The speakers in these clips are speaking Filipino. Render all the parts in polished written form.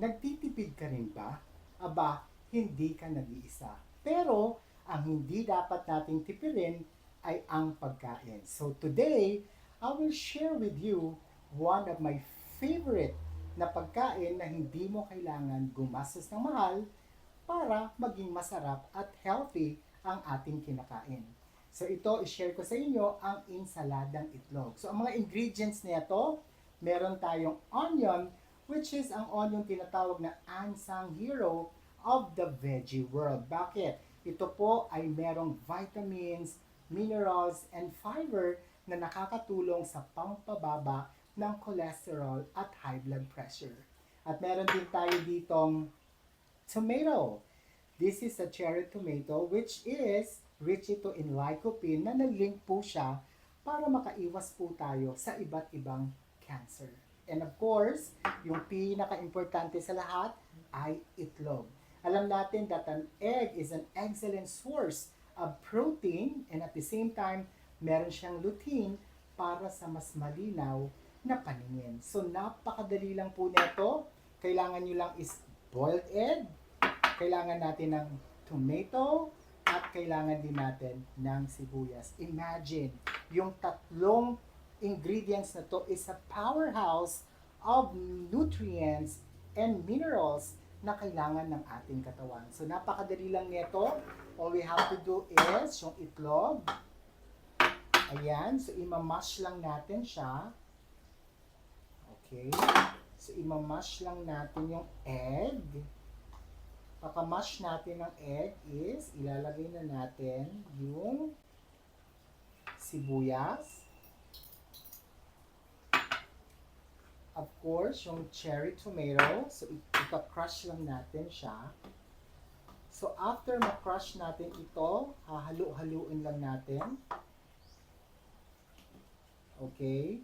Nagtitipid ka rin ba? Aba, hindi ka nag-iisa. Pero, ang hindi dapat nating tipirin ay ang pagkain. So today, I will share with you one of my favorite na pagkain na hindi mo kailangan gumastos ng mahal para maging masarap at healthy ang ating kinakain. So ito, i-share ko sa inyo ang insaladang itlog. So ang mga ingredients nito, meron tayong onion, which is ang onion tinatawag na unsung hero of the veggie world. Bakit? Ito po ay merong vitamins, minerals, and fiber na nakakatulong sa pampababa ng cholesterol at high blood pressure. At meron din tayo ditong tomato. This is a cherry tomato which is rich ito in lycopene na nalink po siya para makaiwas po tayo sa iba't ibang cancer. And of course, yung pinaka-importante sa lahat ay itlog. Alam natin that an egg is an excellent source of protein and at the same time, meron siyang lutein para sa mas malinaw na paningin. So napakadali lang po nito. Kailangan nyo lang is boiled egg, kailangan natin ng tomato, at kailangan din natin ng sibuyas. Imagine, yung tatlong ingredients na to is a powerhouse of nutrients and minerals na kailangan ng ating katawan. So napakadali lang nito. All we have to do is yung itlog. Ayan, so imamash lang natin siya. Okay. So imamash lang natin yung egg. Pagka-mash natin ng egg is ilalagay na natin yung sibuyas. Of course, yung cherry tomato. So ika-crush lang natin siya. So after ma-crush natin ito, hahalo-haluin lang natin. Okay.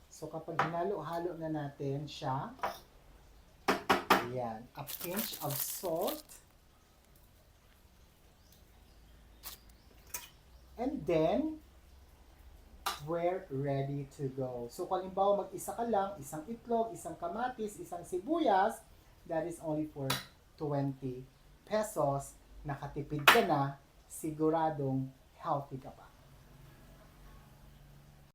So kapag hinalo-halo na natin siya, ayan, a pinch of salt. And then, we're ready to go. So kung halimbawa mag-isa ka lang, isang itlog, isang kamatis, isang sibuyas, that is only for 20 pesos. Nakatipid ka na, siguradong healthy ka pa.